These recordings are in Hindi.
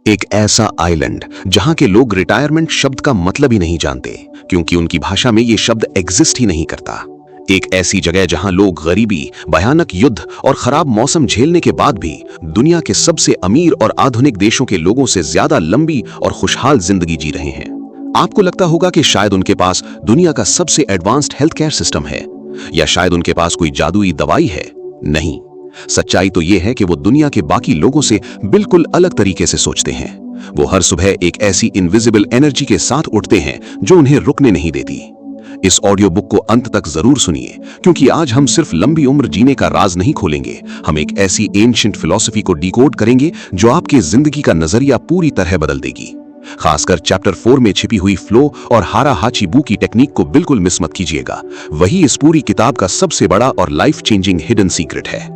एक ऐसा आइलैंड जहां के लोग रिटायरमेंट शब्द का मतलब ही नहीं जानते, क्योंकि उनकी भाषा में ये शब्द एग्जिस्ट ही नहीं करता। एक ऐसी जगह जहां लोग गरीबी, भयानक युद्ध और खराब मौसम झेलने के बाद भी दुनिया के सबसे अमीर और आधुनिक देशों के लोगों से ज्यादा लंबी और खुशहाल जिंदगी जी रहे हैं। आपको लगता होगा कि शायद उनके पास दुनिया का सबसे एडवांस्ड हेल्थ केयर सिस्टम है, या शायद उनके पास कोई जादुई दवाई है। नहीं, सच्चाई तो यह है कि वो दुनिया के बाकी लोगों से बिल्कुल अलग तरीके से सोचते हैं। वो हर सुबह एक ऐसी इनविजिबल एनर्जी के साथ उठते हैं जो उन्हें रुकने नहीं देती। इस ऑडियो बुक को अंत तक जरूर सुनिए, क्योंकि आज हम सिर्फ लंबी उम्र जीने का राज नहीं खोलेंगे, हम एक ऐसी एंशिएंट फिलॉसफी को डिकोड करेंगे जो आपकी जिंदगी का नजरिया पूरी तरह बदल देगी। खासकर चैप्टर 4 में छिपी हुई फ्लो और हारा हाची बू की टेक्निक को बिल्कुल मिस मत कीजिएगा। वही इस पूरी किताब का सबसे बड़ा और लाइफ चेंजिंग हिडन सीक्रेट है।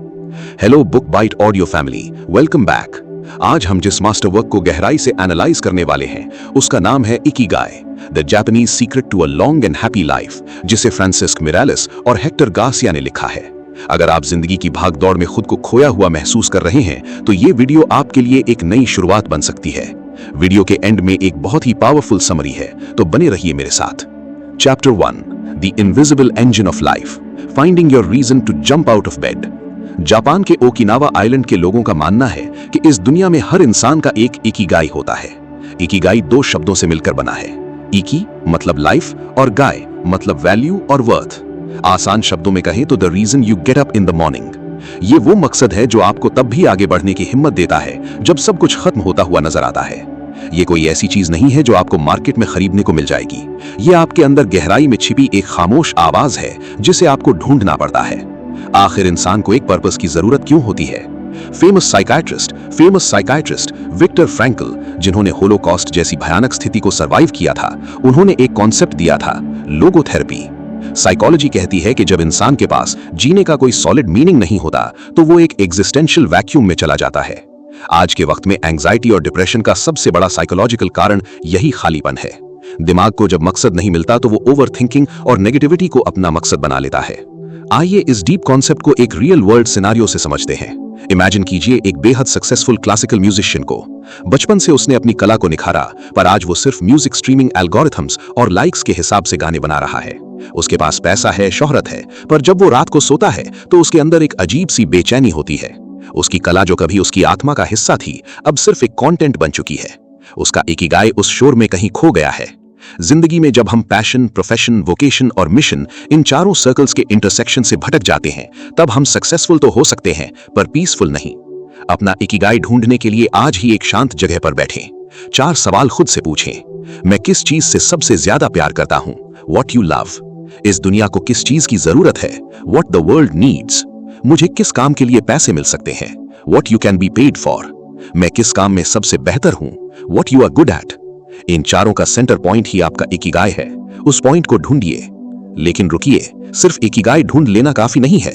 Hello book bite audio family, welcome back. आज हम जिस मास्टर वर्क को गहराई से एनालाइज करने वाले हैं उसका नाम है Ikigai, the Japanese secret to a long and happy life, जिसे फ्रांसिस्क मिरालिस और हेक्टर गार्सिया ने लिखा है। अगर आप जिंदगी की भागदौड़ में खुद को खोया हुआ महसूस कर रहे हैं तो ये वीडियो आपके लिए एक नई शुरुआत बन सकती है। वीडियो के एंड में एक बहुत ही पावरफुल समरी है, तो बने रहिए मेरे साथ। Chapter 1, the invisible engine of life, finding your reason to jump out of bed. Japan के ओकिनावा आइलैंड के लोगों का मानना है कि इस दुनिया में हर इंसान का एक इकिगाई होता है। इकिगाई 2 शब्दों से मिलकर बना है। इकी मतलब लाइफ और गाय मतलब वैल्यू और वर्थ। आसान शब्दों में कहें तो the reason you get up in the morning. ये वो मकसद है जो आपको तब भी आगे बढ़ने की हिम्मत देता है जब सब कुछ खत्म होता हुआ नजर आता है। ये कोई ऐसी चीज नहीं है जो आपको मार्केट में खरीदने को मिल जाएगी। ये आपके अंदर गहराई में छिपी एक खामोश आवाज है जिसे आपको ढूंढना पड़ता है। आखिर इंसान को एक पर्पस की जरूरत क्यों होती है? फेमस साइकाइट्रिस्ट विक्टर फ्रैंकल, जिन्होंने होलोकॉस्ट जैसी भयानक स्थिति को सरवाइव किया था, उन्होंने एक कॉन्सेप्ट दिया था, लोगोथेरेपी। साइकोलॉजी कहती है कि जब इंसान के पास जीने का कोई सॉलिड मीनिंग नहीं होता तो वो एक एग्जिस्टेंशियल वैक्यूम में चला जाता है। आज के वक्त में एंजाइटी और डिप्रेशन का सबसे बड़ा साइकोलॉजिकल कारण यही खालीपन है। दिमाग को जब मकसद नहीं मिलता तो वो ओवरथिंकिंग और नेगेटिविटी को अपना मकसद बना लेता है। आइए इस डीप कॉन्सेप्ट को एक रियल वर्ल्ड सिनेरियो से समझते हैं। इमेजिन कीजिए एक बेहद सक्सेसफुल क्लासिकल म्यूजिशियन को। बचपन से उसने अपनी कला को निखारा, पर आज वो सिर्फ म्यूजिक स्ट्रीमिंग एल्गोरिथम्स और लाइक्स के हिसाब से गाने बना रहा है। उसके पास पैसा है, शोहरत है, पर जब वो रात को सोता है तो उसके अंदर एक अजीब सी बेचैनी होती है। उसकी कला जो कभी उसकी आत्मा का हिस्सा थी, अब सिर्फ एक कंटेंट बन चुकी है। उसका इकिगाई उस शोर में कहीं खो गया है। जिंदगी में जब हम पैशन, प्रोफेशन, वोकेशन और मिशन, इन चारों सर्कल्स के इंटरसेक्शन से भटक जाते हैं, तब हम सक्सेसफुल तो हो सकते हैं पर पीसफुल नहीं। अपना इकिगाई ढूंढने के लिए आज ही एक शांत जगह पर बैठें। 4 सवाल खुद से पूछें। मैं किस चीज से सबसे ज्यादा प्यार करता हूं? What you love. इस दुनिया को किस चीज की जरूरत है? What the world needs. मुझे किस काम के लिए पैसे मिल सकते हैं? What you can be paid for. मैं किस काम में सबसे बेहतर हूं? What you are good at. इन चारों का सेंटर पॉइंट ही आपका इकिगाई है। उस पॉइंट को ढूंढिए। लेकिन रुकिए, सिर्फ इकिगाई ढूंढ लेना काफी नहीं है।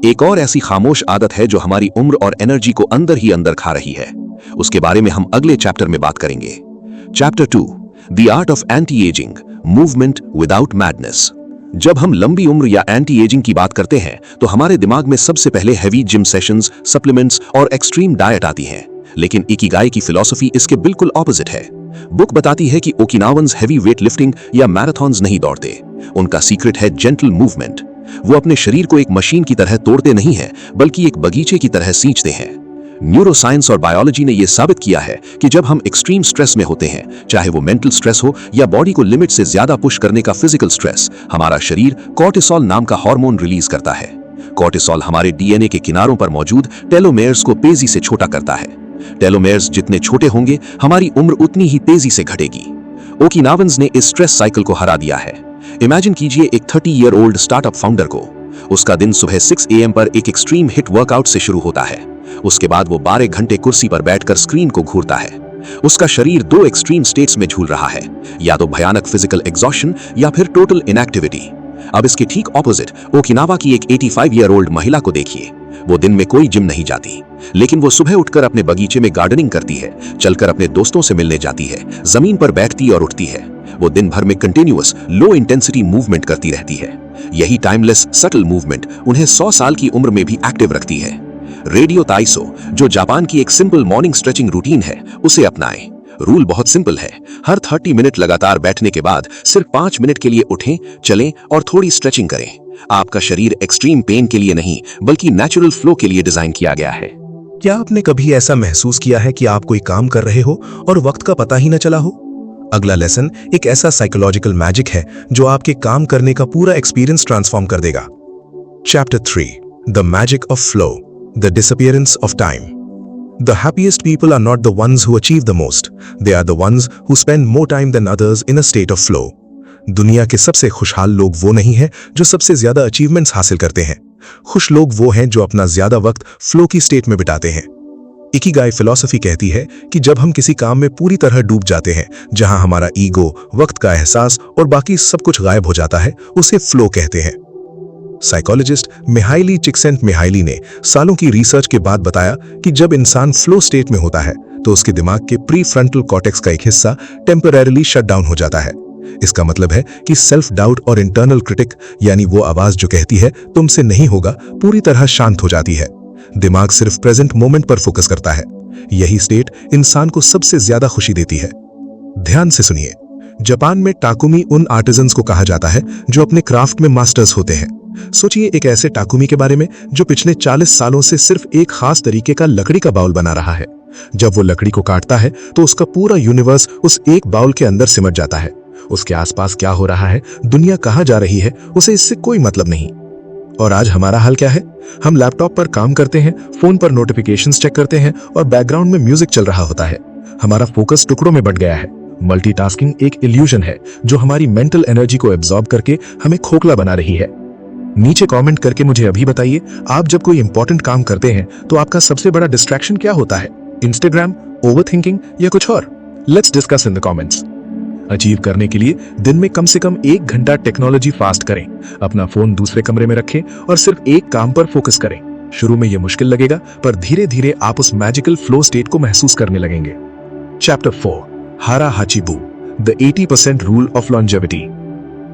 एक और ऐसी खामोश आदत है जो हमारी उम्र और एनर्जी को अंदर ही अंदर खा रही है। उसके बारे में हम अगले चैप्टर में बात करेंगे। Chapter 2, the art of anti ageing, movement without madness. जब हम लंबी उम्र या एंटी एजिंग की बात करते हैं तो हमारे दिमाग में सबसे पहले हेवी जिम सेशंस, सप्लीमेंट्स और एक्सट्रीम डाइट आती है। लेकिन इकिगाई की फिलॉसफी इसके बिल्कुल ऑपोजिट है। बुक बताती है कि ओकिनावंस हेवी वेट लिफ्टिंग या मैराथन्स नहीं दौड़ते। उनका सीक्रेट है जेंटल मूवमेंट। वो अपने शरीर को एक मशीन की तरह तोड़ते नहीं हैं, बल्कि एक बगीचे की तरह सींचते हैं। न्यूरोसाइंस और बायोलॉजी ने यह साबित किया है कि जब हम एक्सट्रीम स्ट्रेस में होते हैं, चाहे वो मेंटल स्ट्रेस हो या बॉडी को लिमिट से ज्यादा पुश करने का फिजिकल स्ट्रेस, हमारा शरीर कॉर्टिसोल नाम का हार्मोन रिलीज करता है। कॉर्टिसोल हमारे डीएनए के किनारों पर मौजूद टेलोमेयर्स को तेजी से छोटा करता है। टेलोमेयर्स जितने छोटे होंगे, हमारी उम्र उतनी ही तेजी से घटेगी। ओकिनावंस ने इस स्ट्रेस साइकिल को हरा दिया है। इमेजिन कीजिए एक 30 ईयर ओल्ड स्टार्टअप फाउंडर को। उसका दिन सुबह 6 AM पर एक एक्सट्रीम हिट वर्कआउट से शुरू होता है। उसके बाद वो 12 घंटे कुर्सी पर बैठकर स्क्रीन को घूरता है। उसका शरीर 2 एक्सट्रीम स्टेट्स में झूल रहा है, या तो भयानक फिजिकल एग्जॉशन या फिर टोटल इनएक्टिविटी। अब इसके ठीक ऑपोजिट ओकिनावा की एक 85 ईयर ओल्ड महिला को देखिए। वो दिन में कोई जिम नहीं जाती, लेकिन वो सुबह उठकर अपने बगीचे में गार्डनिंग करती है, चलकर अपने दोस्तों से मिलने जाती है, जमीन पर बैठती और उठती है। वो दिन भर में कंटिन्यूअस लो इंटेंसिटी मूवमेंट करती रहती है। यही टाइमलेस सटल मूवमेंट उन्हें 100 साल की उम्र में भी एक्टिव रखती है। रेडियो ताइसो, जो जापान की एक सिंपल मॉर्निंग स्ट्रेचिंग रूटीन है, उसे अपनाएं। रूल बहुत सिंपल है। हर 30 मिनट लगातार बैठने के बाद सिर्फ 5 मिनट के लिए उठें, चलें और थोड़ी स्ट्रेचिंग करें। आपका शरीर एक्सट्रीम पेन के लिए नहीं, बल्कि नेचुरल फ्लो के लिए डिजाइन किया गया है। क्या आपने कभी ऐसा महसूस किया है कि आप कोई काम कर रहे हो और वक्त का पता ही न चला हो? अगला लेसन एक ऐसा साइकोलॉजिकल मैजिक है जो आपके काम करने का पूरा एक्सपीरियंस ट्रांसफॉर्म कर देगा। Chapter 3, the magic of flow, the disappearance of time. The happiest people are not the ones who achieve the most. They are the ones who spend more time than others in a state of flow. दुनिया के सबसे खुशहाल लोग वो नहीं हैं जो सबसे ज्यादा अचीवमेंट्स हासिल करते हैं। खुश लोग वो हैं जो अपना ज्यादा वक्त फ्लो की स्टेट में बिताते हैं। इकिगाई फिलॉसफी कहती है कि जब हम किसी काम में पूरी तरह डूब जाते हैं, जहां हमारा ईगो, वक्त का एहसास और बाकी सब कुछ गायब हो जाता है, उसे फ्लो कहते हैं। साइकोलॉजिस्ट मिहाइली चिक्सेंट-मिहाइली ने सालों की रिसर्च के बाद बताया कि जब इंसान फ्लो स्टेट में होता है तो उसके दिमाग के प्री फ्रंटल कॉर्टेक्स का एक हिस्सा टेम्परेरीली शट डाउन हो जाता है। इसका मतलब है कि सेल्फ डाउट और इंटरनल क्रिटिक, यानी वो आवाज जो कहती है तुमसे नहीं होगा, पूरी तरह शांत हो जाती है। दिमाग सिर्फ प्रेजेंट मोमेंट पर फोकस करता है। यही स्टेट इंसान को सबसे ज्यादा खुशी देती है। ध्यान से सुनिए। जापान में टाकुमी उन आर्टिजन्स को कहा जाता है जो अपने क्राफ्ट में मास्टर्स होते हैं। सोचिए एक ऐसे टाकुमी के बारे में जो पिछले 40 सालों से सिर्फ एक खास तरीके का लकड़ी का बाउल बना रहा है। जब वो लकड़ी को काटता है तो उसका पूरा यूनिवर्स उस एक बाउल के अंदर सिमट जाता है। उसके आसपास क्या हो रहा है, दुनिया कहां जा रही है, उसे इससे कोई मतलब नहीं। और आज हमारा हाल क्या है? हम लैपटॉप पर काम करते हैं, फोन पर नोटिफिकेशंस चेक करते हैं और बैकग्राउंड में म्यूजिक चल रहा होता है। हमारा फोकस टुकड़ों में बंट गया है। मल्टीटास्किंग एक इल्यूजन है जो हमारी मेंटल एनर्जी को एब्जॉर्ब करके हमें खोखला बना रही है। नीचे कमेंट करके मुझे अभी बताइए, आप जब कोई इंपॉर्टेंट काम करते हैं तो आपका सबसे बड़ा डिस्ट्रैक्शन क्या होता है? इंस्टाग्राम, ओवरथिंकिंग या कुछ और? Let's discuss in the comments. Achieve करने के लिए दिन में कम से कम 1 घंटा टेक्नोलॉजी फास्ट करें। अपना फोन दूसरे कमरे में रखें और सिर्फ एक काम पर फोकस करें। शुरू में यह मुश्किल लगेगा, पर धीरे धीरे आप उस मैजिकल फ्लो स्टेट को महसूस करने लगेंगे। चैप्टर 4, हारा हाचिबू, द 80% रूल ऑफ लॉन्जेविटी।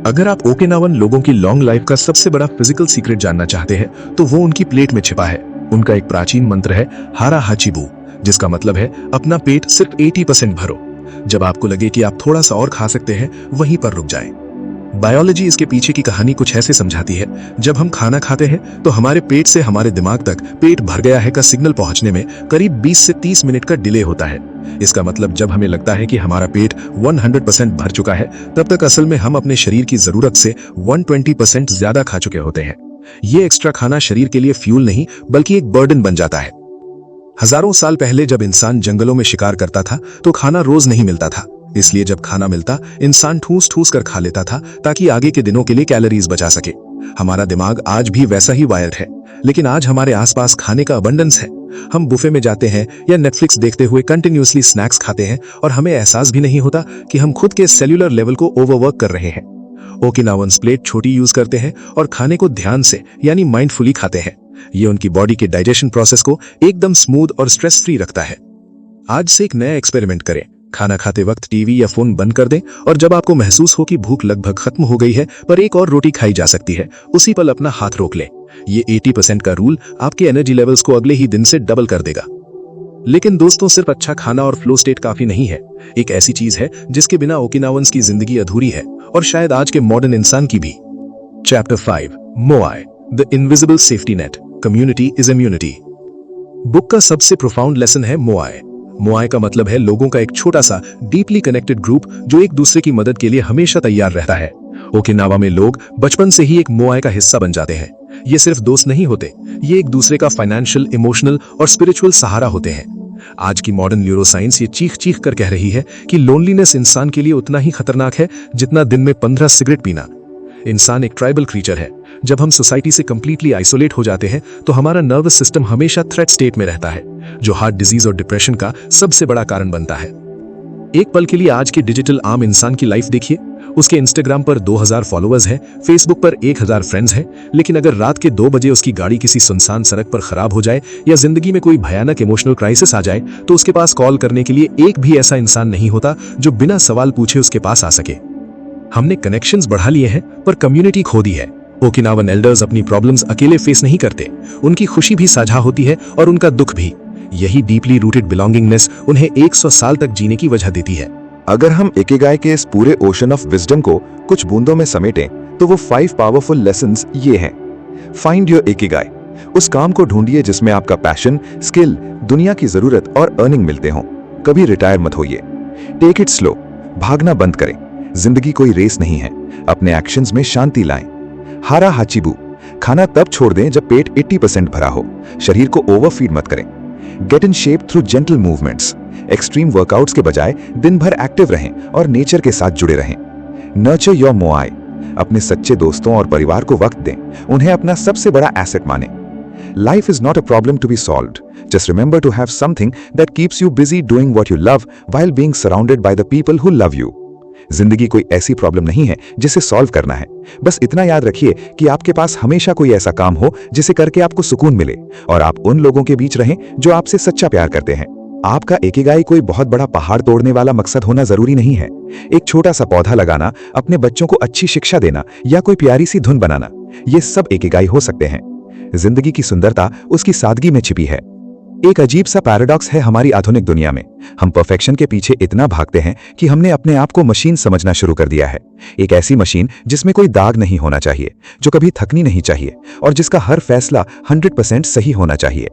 अगर आप ओकिनावन लोगों की लॉन्ग लाइफ का सबसे बड़ा फिजिकल सीक्रेट जानना चाहते हैं तो वो उनकी प्लेट में छिपा है। उनका एक प्राचीन मंत्र है हारा हाचिबू, जिसका मतलब है अपना पेट सिर्फ 80% भरो। जब आपको लगे कि आप थोड़ा सा और खा सकते हैं, वहीं पर रुक जाएं। बायोलॉजी इसके पीछे की कहानी कुछ ऐसे समझाती है। जब हम खाना खाते हैं तो हमारे पेट से हमारे दिमाग तक पेट भर गया है का सिग्नल पहुंचने में करीब 20 से 30 मिनट का डिले होता है। इसका मतलब जब हमें लगता है कि हमारा पेट 100% भर चुका है, तब तक असल में हम अपने शरीर की जरूरत से 120% ज्यादा खा चुके होते हैं। ये एक्स्ट्रा खाना शरीर के लिए फ्यूल नहीं, बल्कि एक बर्डन बन जाता है। हजारों साल पहले जब इंसान जंगलों में शिकार करता था तो खाना रोज नहीं मिलता था। इसलिए जब खाना मिलता, इंसान ठूस ठूस कर खा लेता था ताकि आगे के दिनों के लिए कैलोरीज बचा सके। हमारा दिमाग आज भी वैसा ही वायर्ड है, लेकिन आज हमारे आसपास खाने का अबंडेंस है। हम बुफे में जाते हैं या नेटफ्लिक्स देखते हुए कंटिन्यूअसली स्नैक्स खाते हैं और हमें एहसास भी नहीं होता कि हम खुद के सेल्यूलर लेवल को ओवरवर्क कर रहे हैं। ओकिनावन्स प्लेट छोटी यूज करते हैं और खाने को ध्यान से यानी माइंडफुली खाते हैं। ये उनकी बॉडी के डाइजेशन प्रोसेस को एकदम स्मूथ और स्ट्रेस फ्री रखता है। आज से एक नया एक्सपेरिमेंट करें। खाना खाते वक्त टीवी या फोन बंद कर दें और जब आपको महसूस हो कि भूख लगभग खत्म हो गई है पर एक और रोटी खाई जा सकती है, उसी पल अपना हाथ रोक लें। ये 80% का रूल आपके एनर्जी लेवल्स को अगले ही दिन से डबल कर देगा। लेकिन दोस्तों, सिर्फ अच्छा खाना और फ्लो स्टेट काफी नहीं है। एक ऐसी चीज है जिसके बिना ओकिनावन्स की जिंदगी अधूरी है, और शायद आज के मॉडर्न इंसान की भी। Chapter 5, moai, the invisible safety net, community is immunity. Book का सबसे प्रोफाउंड लेसन है मोआई। मोआई का मतलब है लोगों का एक छोटा सा डीपली कनेक्टेड ग्रुप जो एक दूसरे की मदद के लिए हमेशा तैयार रहता है। ओकिनावा में लोग बचपन से ही एक मोआई का हिस्सा बन जाते हैं। ये सिर्फ दोस्त नहीं होते, ये एक दूसरे का फाइनेंशियल, इमोशनल और स्पिरिचुअल सहारा होते हैं। आज की मॉडर्न न्यूरोसाइंस ये चीख चीख कर कह रही है कि लोनलीनेस इंसान के लिए उतना ही खतरनाक है जितना दिन में 15 सिगरेट पीना। इंसान एक ट्राइबल क्रीचर है। जब हम सोसाइटी से कंप्लीटली आइसोलेट हो जाते हैं तो हमारा नर्वस सिस्टम हमेशा थ्रेट स्टेट में रहता है, जो हार्ट डिजीज और डिप्रेशन का सबसे बड़ा कारण बनता है। एक पल के लिए आज के डिजिटल आम इंसान की लाइफ देखिए। उसके इंस्टाग्राम पर 2000 फॉलोअर्स हैं, फेसबुक पर 1000 फ्रेंड्स हैं, लेकिन अगर रात के 2 बजे उसकी गाड़ी किसी सुनसान सड़क पर खराब हो जाए या जिंदगी में कोई भयानक इमोशनल क्राइसिस आ जाए तो उसके पास कॉल करने के लिए एक भी ऐसा इंसान नहीं होता जो बिना सवाल पूछे उसके पास आ सके। हमने कनेक्शंस बढ़ा लिए हैं पर कम्युनिटी खो दी है। ओकिनावन एल्डर्स अपनी प्रॉब्लम्स अकेले फेस नहीं करते, उनकी खुशी भी साझा होती है और उनका दुख भी। यही डीपली रूटेड बिलोंगिंगनेस उन्हें 100 साल तक जीने की वजह देती है। अगर हम इकिगाई के इस पूरे ओशन ऑफ विजडम को कुछ बूंदों में समेटें तो वो 5 पावरफुल लेसन्स ये हैं। फाइंड योर इकिगाई, उस काम को ढूंढिए जिसमें आपका पैशन, स्किल, दुनिया की जरूरत और अर्निंग मिलते हों। कभी रिटायर मत होइए। टेक इट स्लो, भागना बंद करें। जिंदगी कोई रेस नहीं है, अपने एक्शंस में शांति लाएं। हारा हाचिबू, खाना तब छोड़ दें जब पेट 80% भरा हो, शरीर को ओवरफीड मत करें। Get in shape through gentle movements, extreme workouts के बजाय दिन भर एक्टिव रहें और नेचर के साथ जुड़े रहें। नर्चर योर मोआई, अपने सच्चे दोस्तों और परिवार को वक्त दें, उन्हें अपना सबसे बड़ा एसेट मानें। Life is not a problem to be solved. Just remember to have something that keeps you busy doing what you love while being surrounded by the people who love you. जिंदगी कोई ऐसी प्रॉब्लम नहीं है जिसे सॉल्व करना है। बस इतना याद रखिए कि आपके पास हमेशा कोई ऐसा काम हो जिसे करके आपको सुकून मिले और आप उन लोगों के बीच रहें जो आपसे सच्चा प्यार करते हैं। आपका इकिगाई कोई बहुत बड़ा पहाड़ तोड़ने वाला मकसद होना जरूरी नहीं है। एक छोटा सा पौधा लगाना, अपने बच्चों को अच्छी शिक्षा देना या कोई प्यारी सी धुन बनाना, ये सब इकिगाई हो सकते हैं। जिंदगी की सुंदरता उसकी सादगी में छिपी है। एक अजीब सा पैराडॉक्स है हमारी आधुनिक दुनिया में। हम परफेक्शन के पीछे इतना भागते हैं कि हमने अपने आप को मशीन समझना शुरू कर दिया है। एक ऐसी मशीन जिसमें कोई दाग नहीं होना चाहिए, जो कभी थकनी नहीं चाहिए और जिसका हर फैसला 100% सही होना चाहिए।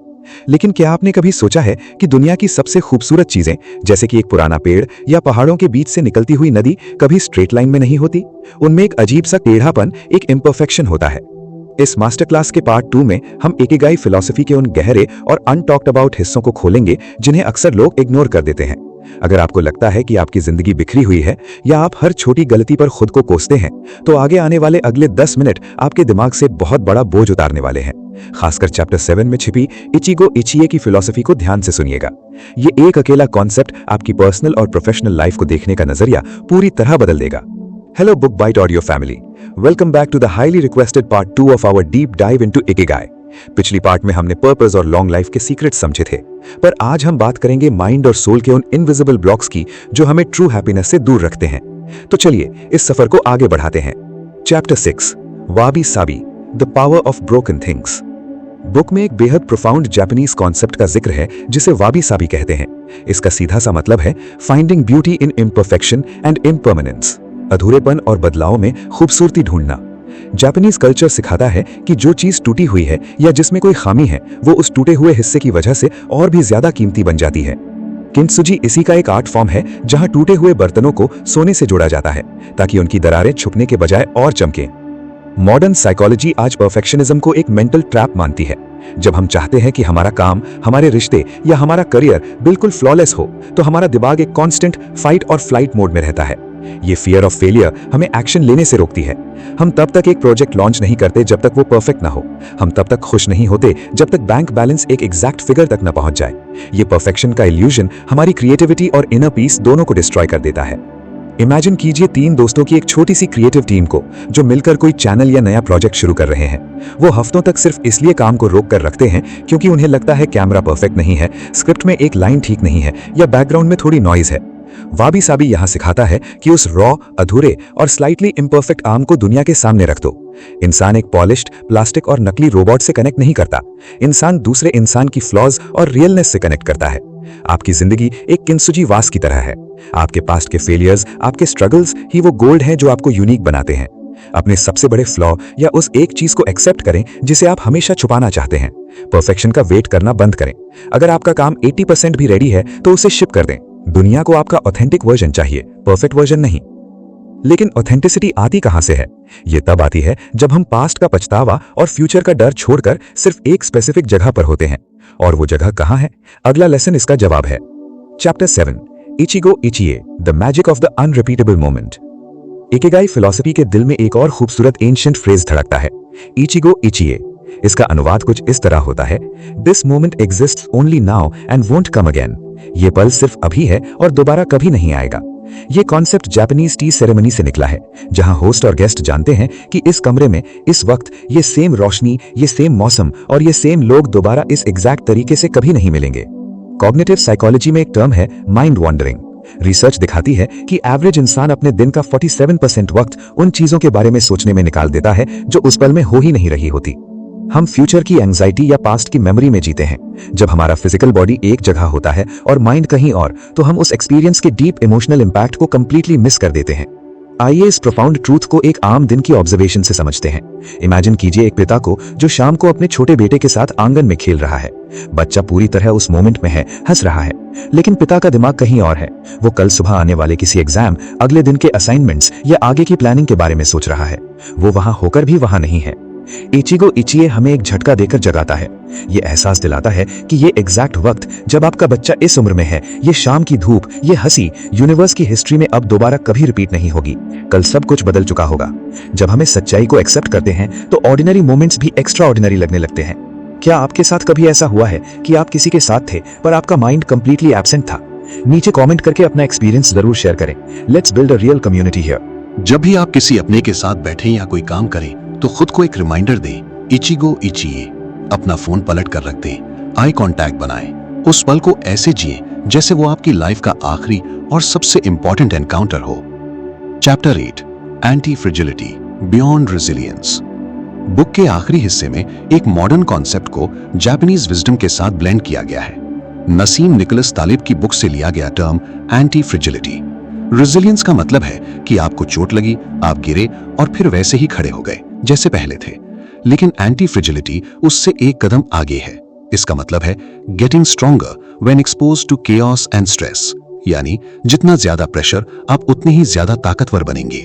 लेकिन क्या आपने कभी सोचा है कि दुनिया की सबसे खूबसूरत चीजें, जैसे कि एक पुराना पेड़ या पहाड़ों के बीच से निकलती हुई नदी, कभी स्ट्रेट लाइन में नहीं होती? उनमें एक अजीब सा टेढ़ापन, एक इम्परफेक्शन होता है। इस मास्टर क्लास के पार्ट 2 में हम इकिगाई फिलॉसफी के उन गहरे और अनटॉक्ड अबाउट हिस्सों को खोलेंगे जिन्हें अक्सर लोग इग्नोर कर देते हैं। अगर आपको लगता है कि आपकी जिंदगी बिखरी हुई है या आप हर छोटी गलती पर खुद को कोसते हैं, तो आगे आने वाले अगले 10 मिनट आपके दिमाग से बहुत बड़ा बोझ उतारने वाले हैं। खासकर चैप्टर 7 में छिपी इचिगो इचिए की फिलॉसफी को ध्यान से सुनिएगा। ये एक अकेला कॉन्सेप्ट आपकी पर्सनल और प्रोफेशनल लाइफ को देखने का नजरिया पूरी तरह बदल देगा। Hello Book Bite audio family. Welcome back to the highly requested part 2 of our deep dive into Ikigai. पिछली पार्ट में हमने पर्पस और लॉन्ग लाइफ के सीक्रेट समझे थे, पर आज हम बात करेंगे माइंड और सोल के उन इनविजिबल ब्लॉक्स की जो हमें ट्रू हैप्पीनेस से दूर रखते हैं। तो चलिए इस सफर को आगे बढ़ाते हैं। Chapter 6, वाबी Sabi, the power of broken things. Book में एक बेहद प्रोफाउंड जापानीज कॉन्सेप्ट का जिक्र है जिसे वाबी साबी कहते हैं। इसका सीधा सा मतलब है finding beauty in imperfection and impermanence, अधूरेपन और बदलाव में खूबसूरती ढूंढना। जापानीज कल्चर सिखाता है कि जो चीज टूटी हुई है या जिसमें कोई खामी है, वो उस टूटे हुए हिस्से की वजह से और भी ज्यादा कीमती बन जाती है। किंत्सुजी इसी का एक आर्ट फॉर्म है जहां टूटे हुए बर्तनों को सोने से जोड़ा जाता है ताकि उनकी दरारें छुपने के बजाय और चमकें। मॉडर्न साइकोलॉजी आज परफेक्शनिज्म को एक मेंटल ट्रैप मानती है। जब हम चाहते हैं कि हमारा काम, हमारे रिश्ते या हमारा करियर बिल्कुल फ्लॉलेस हो, तो हमारा दिमाग एक कांस्टेंट फाइट और फ्लाइट मोड में रहता है। ये फियर ऑफ फेलियर हमें एक्शन लेने से रोकती है। हम तब तक एक प्रोजेक्ट लॉन्च नहीं करते जब तक वो परफेक्ट ना हो। हम तब तक खुश नहीं होते जब तक बैंक बैलेंस एक एग्जैक्ट फिगर तक ना पहुंच जाए। ये परफेक्शन का इल्यूजन हमारी क्रिएटिविटी और इनर पीस दोनों को डिस्ट्रॉय कर देता है। इमेजिन कीजिए 3 दोस्तों की एक छोटी सी क्रिएटिव टीम को जो मिलकर कोई चैनल या नया प्रोजेक्ट शुरू कर रहे हैं। वो हफ्तों तक सिर्फ इसलिए काम को रोक कर रखते हैं क्योंकि उन्हें लगता है कैमरा परफेक्ट नहीं है, स्क्रिप्ट में एक लाइन ठीक नहीं है या बैकग्राउंड में थोड़ी नॉइज है। वाबी साबी यहां सिखाता है कि उस रॉ, अधूरे और स्लाइटली इम्परफेक्ट आर्म को दुनिया के सामने रख दो। इंसान एक पॉलिश्ड, प्लास्टिक और नकली रोबोट से कनेक्ट नहीं करता। इंसान दूसरे इंसान की फ्लॉज और रियलनेस से कनेक्ट करता है। आपकी जिंदगी एक किंत्सुजी वास की तरह है। आपके पास्ट के फेलियर्स, आपके स्ट्रगल्स ही वो गोल्ड हैं जो आपको यूनिक बनाते हैं। अपने सबसे बड़े फ्लॉ या उस एक चीज को एक्सेप्ट करें जिसे आप हमेशा छुपाना चाहते हैं। परफेक्शन का वेट करना बंद करें। अगर आपका काम 80% भी रेडी है तो उसे शिप कर दें। दुनिया को आपका ऑथेंटिक वर्जन चाहिए, परफेक्ट वर्जन नहीं। लेकिन ऑथेंटिसिटी आती कहां से है? ये तब आती है जब हम पास्ट का पछतावा और फ्यूचर का डर छोड़कर सिर्फ एक स्पेसिफिक जगह पर होते हैं। और वो जगह कहां है? अगला लेसन इसका जवाब है। Chapter 7, ichigo ichie, the magic of the unrepeatable moment. Ikigai philosophy के दिल में एक और खूबसूरत एंशिएंट फ्रेज धड़कता है, इचिगो इचिए। इसका अनुवाद कुछ इस तरह होता है, this moment exists only now and won't come again. ये पल सिर्फ अभी है और दोबारा कभी नहीं आएगा। ये कॉन्सेप्ट जापानीज टी सेरेमनी से निकला है, जहां होस्ट और गेस्ट जानते हैं कि इस कमरे में इस वक्त ये सेम रोशनी, ये सेम मौसम और ये सेम लोग दोबारा इस एग्जैक्ट तरीके से कभी नहीं मिलेंगे। कॉग्निटिव साइकोलॉजी में एक टर्म है माइंड वॉन्डरिंग, रिसर्च दिखाती है कि एवरेज इंसान अपने दिन का 47% वक्त उन चीजों के बारे में सोचने में निकाल देता है जो उस पल में हो ही नहीं रही होती। हम फ्यूचर की एंजाइटी या पास्ट की मेमोरी में जीते हैं। जब हमारा फिजिकल बॉडी एक जगह होता है और माइंड कहीं और, तो हम उस एक्सपीरियंस के डीप इमोशनल इंपैक्ट को कंप्लीटली मिस कर देते हैं। आइए इस प्रोफाउंड ट्रूथ को एक आम दिन की ऑब्जर्वेशन से समझते हैं। इमेजिन कीजिए एक पिता को जो शाम को अपने छोटे बेटे के साथ आंगन में खेल रहा है। बच्चा पूरी तरह उस मोमेंट में है, हंस रहा है, लेकिन पिता का दिमाग कहीं और है। वो कल सुबह आने वाले किसी एग्जाम, अगले दिन के असाइनमेंट्स या आगे की प्लानिंग के बारे में सोच रहा है। वो वहां होकर भी वहां नहीं है। इचिगो इचिए हमें एक झटका देकर जगाता है। ये एहसास दिलाता है कि ये एग्जैक्ट वक्त जब आपका बच्चा इस उम्र में है, ये शाम की धूप, ये हंसी यूनिवर्स की हिस्ट्री में अब दोबारा कभी रिपीट नहीं होगी। कल सब कुछ बदल चुका होगा। जब हमें सच्चाई को एक्सेप्ट करते हैं तो ऑर्डिनरी मोमेंट्स भी एक्स्ट्रा ऑर्डिनरी लगने लगते हैं। क्या आपके साथ कभी ऐसा हुआ है कि आप किसी के साथ थे पर आपका माइंड कंप्लीटली एब्सेंट था? नीचे कमेंट करके अपना एक्सपीरियंस जरूर शेयर करें। Let's build a real community here. जब भी आप किसी अपने के साथ बैठें या कोई काम करें तो खुद को एक रिमाइंडर दें, इचिगो इचिए। अपना फोन पलट कर रख दें, आई कांटेक्ट बनाएं, उस पल को ऐसे जिए जैसे वो आपकी लाइफ का आखिरी और सबसे इंपॉर्टेंट एनकाउंटर हो। Chapter 8, anti fragility beyond resilience. Book के आखिरी हिस्से में एक मॉडर्न कॉन्सेप्ट को जापानीज विजडम के साथ ब्लेंड किया गया है। नसीम निकोलस तालिब की बुक से लिया गया टर्म एंटी फ्रिजिलिटी। रेजिलियंस का मतलब है कि आपको चोट लगी, आप गिरे और फिर वैसे ही खड़े हो गए जैसे पहले थे। लेकिन एंटी फ्रिजिलिटी उससे एक कदम आगे है। इसका मतलब है getting stronger when exposed to chaos and stress, यानी जितना ज्यादा प्रेशर आप उतने ही ज्यादा ताकतवर बनेंगे।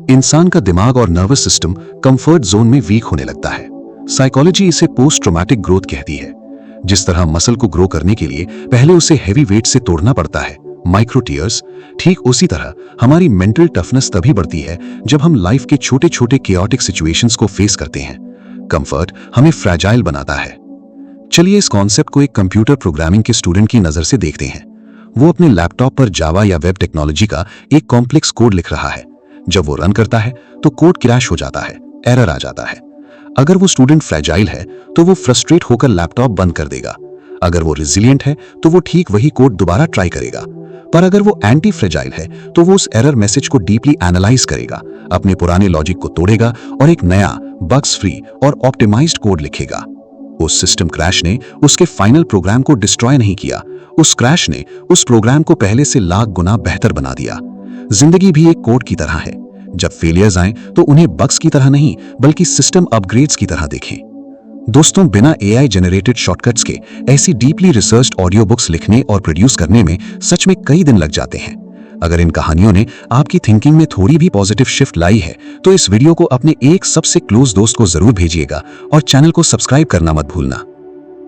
इंसान का दिमाग और नर्वस सिस्टम कंफर्ट जोन में वीक होने लगता है। साइकोलॉजी इसे पोस्ट ट्रॉमेटिक ग्रोथ कहती है। जिस तरह मसल को ग्रो करने के लिए पहले उसे हैवी वेट से तोड़ना पड़ता है, माइक्रो टीयर्स, ठीक उसी तरह हमारी मेंटल टफनेस तभी बढ़ती है जब हम लाइफ के छोटे छोटे केओटिक सिचुएशंस को फेस करते हैं। कंफर्ट हमें फ्रैजाइल बनाता है। चलिए इस कॉन्सेप्ट को एक कंप्यूटर प्रोग्रामिंग के स्टूडेंट की नजर से देखते हैं। वो अपने लैपटॉप पर जावा या वेब टेक्नोलॉजी का एक कॉम्प्लेक्स कोड लिख रहा है। जब वो रन करता है तो कोड क्रैश हो जाता है, एरर आ जाता है। अगर वो स्टूडेंट फ्रैजाइल है तो वो फ्रस्ट्रेट होकर लैपटॉप बंद कर देगा। अगर वो रिजिलियंट है तो वो ठीक वही कोड दोबारा ट्राई करेगा। पर अगर वो एंटी फ्रेजाइल है तो वो उस एरर मैसेज को डीपली एनालाइज करेगा, अपने पुराने लॉजिक को तोड़ेगा और एक नया बग्स फ्री और ऑप्टिमाइज्ड कोड लिखेगा। उस सिस्टम क्रैश ने उसके फाइनल प्रोग्राम को डिस्ट्रॉय नहीं किया, उस क्रैश ने उस प्रोग्राम को पहले से लाख गुना बेहतर बना दिया। जिंदगी भी एक कोड की तरह है। जब फेलियर्स आए तो उन्हें बग्स की तरह नहीं बल्कि सिस्टम अपग्रेड्स की तरह देखें। दोस्तों, बिना एआई जनरेटेड शॉर्टकट्स के ऐसी डीपली रिसर्च्ड ऑडियो बुक्स लिखने और प्रोड्यूस करने में सच में कई दिन लग जाते हैं। अगर इन कहानियों ने आपकी थिंकिंग में थोड़ी भी पॉजिटिव शिफ्ट लाई है तो इस वीडियो को अपने एक सबसे क्लोज दोस्त को जरूर भेजिएगा और चैनल को सब्सक्राइब करना मत भूलना।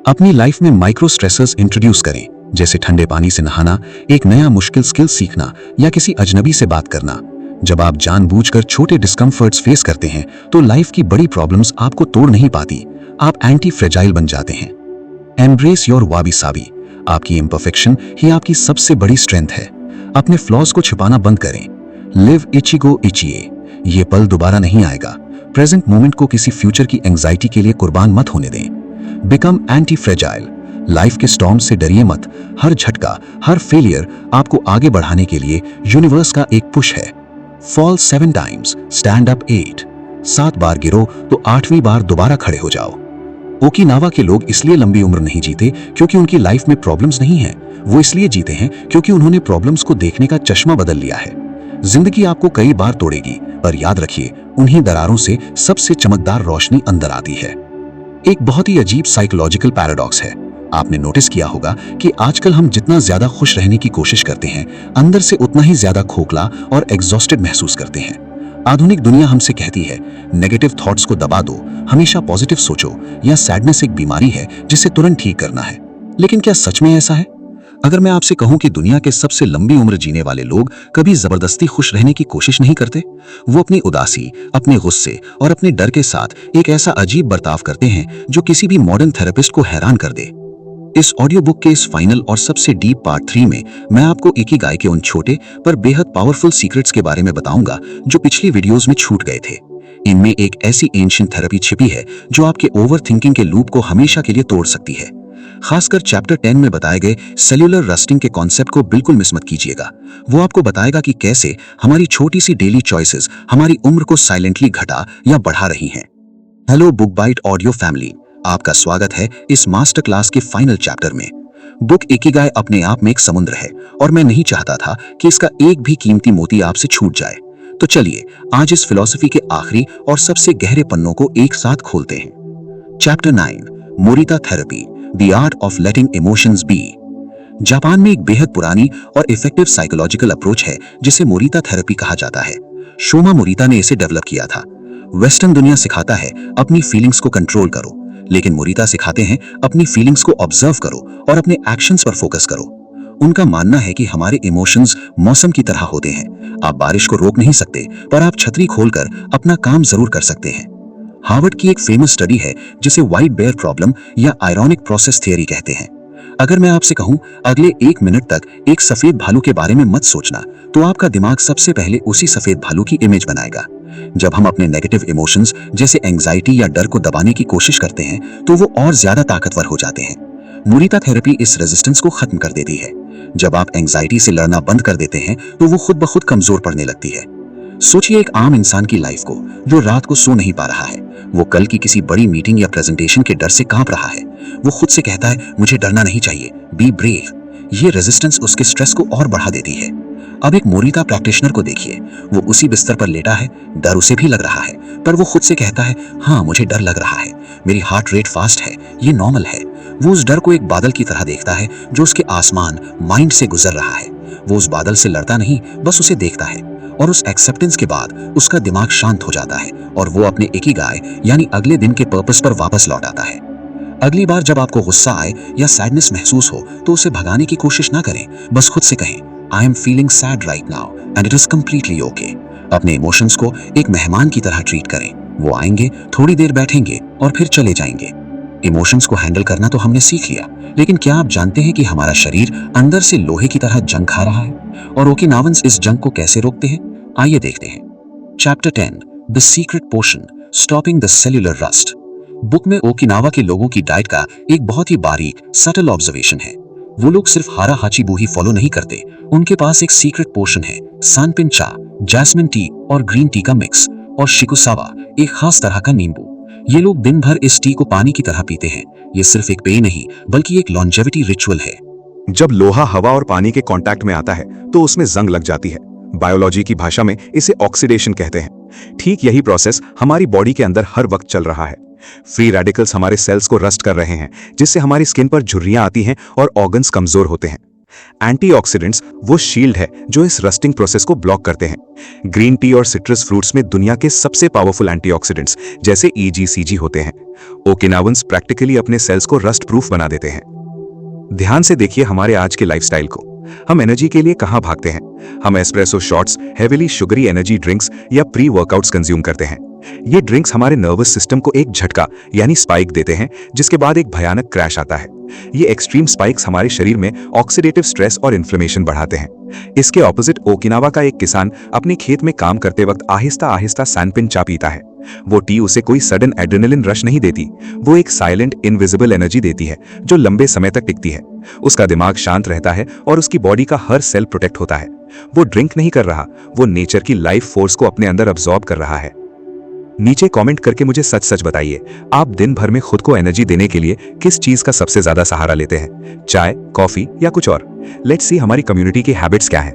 अपनी लाइफ में माइक्रो स्ट्रेसर्स इंट्रोड्यूस करें, जैसे ठंडे पानी से नहाना, एक नया मुश्किल स्किल सीखना या किसी अजनबी से बात करना। जब आप जानबूझकर छोटे डिस्कम्फर्ट्स फेस करते हैं तो लाइफ की बड़ी प्रॉब्लम्स आपको तोड़ नहीं पाती, आप एंटी फ्रेजाइल बन जाते हैं। Embrace your वाबी Sabi. आपकी इम्परफेक्शन ही आपकी सबसे बड़ी स्ट्रेंथ है। अपने फ्लॉज को छिपाना बंद करें। Live ichigo ichie. ये पल दोबारा नहीं आएगा। प्रेजेंट मोमेंट को किसी फ्यूचर की एंजाइटी के लिए कुर्बान मत होने दें। Become anti fragile. लाइफ के स्टॉर्म से डरिए मत। हर झटका, हर फेलियर आपको आगे बढ़ाने के लिए यूनिवर्स का एक पुश है। Fall 7 times, stand up 8। 7 बार गिरो तो 8वीं बार दोबारा खड़े हो जाओ। ओकिनावा के लोग इसलिए लंबी उम्र नहीं जीते क्योंकि उनकी लाइफ में प्रॉब्लम्स नहीं है, वो इसलिए जीते हैं क्योंकि उन्होंने प्रॉब्लम्स को देखने का चश्मा बदल लिया है। जिंदगी आपको कई बार तोड़ेगी, पर याद रखिए उन्हीं दरारों से सबसे चमकदार रोशनी अंदर आती है। एक बहुत ही अजीब साइकोलॉजिकल पैराडॉक्स है। आपने नोटिस किया होगा कि आजकल हम जितना ज्यादा खुश रहने की कोशिश करते हैं, अंदर से उतना ही ज्यादा खोखला और एग्जॉस्टेड महसूस करते हैं। आधुनिक दुनिया हमसे कहती है नेगेटिव थॉट्स को दबा दो, हमेशा पॉजिटिव सोचो, या सैडनेस एक बीमारी है जिसे तुरंत ठीक करना है। लेकिन क्या सच में ऐसा है? अगर मैं आपसे कहूं कि दुनिया के सबसे लंबी उम्र जीने वाले लोग कभी जबरदस्ती खुश रहने की कोशिश नहीं करते, वो अपनी उदासी, अपने गुस्से और अपने डर के साथ एक ऐसा अजीब बर्ताव करते हैं जो किसी भी मॉडर्न थेरेपिस्ट को हैरान कर दे। इस ऑडियो बुक के इस फाइनल और सबसे डीप पार्ट 3 में मैं आपको इकिगाई के उन छोटे पर बेहद पावरफुल सीक्रेट्स के बारे में बताऊंगा जो पिछली वीडियोस में छूट गए थे। इनमें एक ऐसी एंशिएंट थेरेपी छिपी है जो आपके ओवर थिंकिंग के लूप को हमेशा के लिए तोड़ सकती है। खासकर चैप्टर 10 में बताए गए सेल्यूलर रस्टिंग के कॉन्सेप्ट को बिल्कुल मिस मत कीजिएगा। वो आपको बताएगा कि कैसे हमारी छोटी सी डेली चॉइसेस हमारी उम्र को साइलेंटली घटा या बढ़ा रही हैं। Hello book bite audio family, आपका स्वागत है इस मास्टर क्लास के फाइनल चैप्टर में। बुक इकिगाई अपने आप में एक समुद्र है और मैं नहीं चाहता था कि इसका एक भी कीमती मोती आपसे छूट जाए। तो चलिए आज इस फिलॉसफी के आखिरी और सबसे गहरे पन्नों को एक साथ खोलते हैं। Chapter 9, Morita therapy, the art of letting emotions be. Japan में एक बेहद पुरानी और इफेक्टिव साइकोलॉजिकल अप्रोच है जिसे मोरिता थेरेपी कहा जाता है। शोमा मोरिता ने इसे डेवलप किया था। वेस्टर्न दुनिया सिखाता है अपनी फीलिंग्स को कंट्रोल करो, लेकिन मोरिता सिखाते हैं अपनी फीलिंग्स को ऑब्जर्व करो और अपने एक्शंस पर फोकस करो। उनका मानना है कि हमारे इमोशंस मौसम की तरह होते हैं। आप बारिश को रोक नहीं सकते, पर आप छतरी खोलकर अपना काम जरूर कर सकते हैं। हार्वर्ड की एक फेमस स्टडी है जिसे व्हाइट बेयर प्रॉब्लम या आयरॉनिक प्रोसेस थियरी कहते हैं। अगर मैं आपसे कहूं अगले 1 मिनट तक एक सफेद भालू के बारे में मत सोचना, तो आपका दिमाग सबसे पहले उसी सफेद भालू की इमेज बनाएगा। जब हम अपने नेगेटिव इमोशंस जैसे एंजाइटी या डर को दबाने की कोशिश करते हैं तो वो और ज्यादा ताकतवर हो जाते हैं। मोरिता थेरेपी इस रेजिस्टेंस को खत्म कर देती है। जब आप एंजाइटी से लड़ना बंद कर देते हैं तो वो खुद ब खुद कमजोर पड़ने लगती है। सोचिए एक आम इंसान की लाइफ को जो रात को सो नहीं पा रहा है। वो कल की किसी बड़ी मीटिंग या प्रेजेंटेशन के डर से कांप रहा है। वो खुद से कहता है मुझे डरना नहीं चाहिए, बी ब्रेव। ये रेजिस्टेंस उसके स्ट्रेस को और बढ़ा देती है। अब एक मोरिता प्रैक्टिशनर को देखिए, वो उसी बिस्तर पर लेटा है, डर उसे भी लग रहा है, पर वो खुद से कहता है हाँ मुझे डर लग रहा है, मेरी हार्ट रेट फास्ट है, ये नॉर्मल है। वो उस डर को एक बादल की तरह देखता है जो उसके आसमान माइंड से गुजर रहा है। वो उस बादल से लड़ता नहीं, बस उसे देखता है, और उस एक्सेप्टेंस के बाद उसका दिमाग शांत हो जाता है और वो अपने इकिगाई यानी अगले दिन के पर्पस पर वापस लौट आता है। अगली बार जब आपको गुस्सा आए या सैडनेस महसूस हो तो उसे भगाने की कोशिश ना करें, बस खुद से कहें I am feeling sad right now and it is completely okay. अपने इमोशंस को एक मेहमान की तरह ट्रीट करें। वो आएंगे, थोड़ी देर बैठेंगे और फिर चले जाएंगे। इमोशंस को हैंडल करना तो हमने सीख लिया, लेकिन क्या आप जानते हैं कि हमारा शरीर अंदर से लोहे की तरह जंग खा रहा है? और ओकिनावन्स इस जंग को कैसे रोकते हैं, आइए देखते हैं। Chapter 10, the secret potion, stopping the cellular rust. Book में ओकिनावा के लोगों की डाइट का एक बहुत ही बारीक सटल ऑब्जर्वेशन है। वो लोग सिर्फ हारा हाचीबू ही फॉलो नहीं करते, उनके पास एक सीक्रेट पोशन है, सानपिन चा, जैस्मिन टी और ग्रीन टी का मिक्स, और शिकुसावा, एक खास तरह का नींबू। ये लोग दिन भर इस टी को पानी की तरह पीते हैं। ये सिर्फ एक पेय नहीं बल्कि एक लॉन्जेविटी रिचुअल है। जब लोहा हवा और पानी के कांटेक्ट में आता है तो उसमें जंग लग जाती है। बायोलॉजी की भाषा में इसे ऑक्सीडेशन कहते हैं। ठीक यही प्रोसेस हमारी बॉडी के अंदर हर वक्त चल रहा है। फ्री रेडिकल्स हमारे सेल्स को रस्ट कर रहे हैं, जिससे हमारी स्किन पर झुर्रियां आती हैं और ऑर्गन्स कमजोर होते हैं। एंटीऑक्सीडेंट्स वो शील्ड है जो इस रस्टिंग प्रोसेस को ब्लॉक करते हैं। ग्रीन टी और सिट्रस फ्रूट्स में दुनिया के सबसे पावरफुल एंटीऑक्सीडेंट्स जैसे EGCG होते हैं। ओकिनावन्स प्रैक्टिकली अपने सेल्स को रस्ट प्रूफ बना देते हैं। ध्यान से देखिए हमारे आज के लाइफस्टाइल को। हम एनर्जी के लिए कहां भागते हैं? हम espresso shots, heavily sugary energy drinks या प्री वर्कआउट्स कंज्यूम करते हैं। ये ड्रिंक्स हमारे नर्वस सिस्टम को एक झटका यानी स्पाइक देते हैं, जिसके बाद एक भयानक क्रैश आता है। ये एक्सट्रीम स्पाइक्स हमारे शरीर में ऑक्सीडेटिव स्ट्रेस और इन्फ्लेमेशन बढ़ाते हैं। इसके ऑपोजिट ओकिनावा का एक किसान अपने खेत में काम करते वक्त आहिस्ता आहिस्ता सैनपिन चा पीता है। वो टी उसे कोई सडन एड्रेनलिन रश नहीं देती, वो एक साइलेंट इनविजिबल एनर्जी देती है जो लंबे समय तक टिकती है। उसका दिमाग शांत रहता है और उसकी बॉडी का हर सेल प्रोटेक्ट होता है। वो ड्रिंक नहीं कर रहा, वो नेचर की लाइफ फोर्स को अपने अंदर अब्सॉर्ब कर रहा है। नीचे कमेंट करके मुझे सच सच बताइए, आप दिन भर में खुद को एनर्जी देने के लिए किस चीज का सबसे ज्यादा सहारा लेते हैं? चाय, कॉफी या कुछ और? लेट्स सी हमारी कम्युनिटी की हैबिट्स क्या हैं।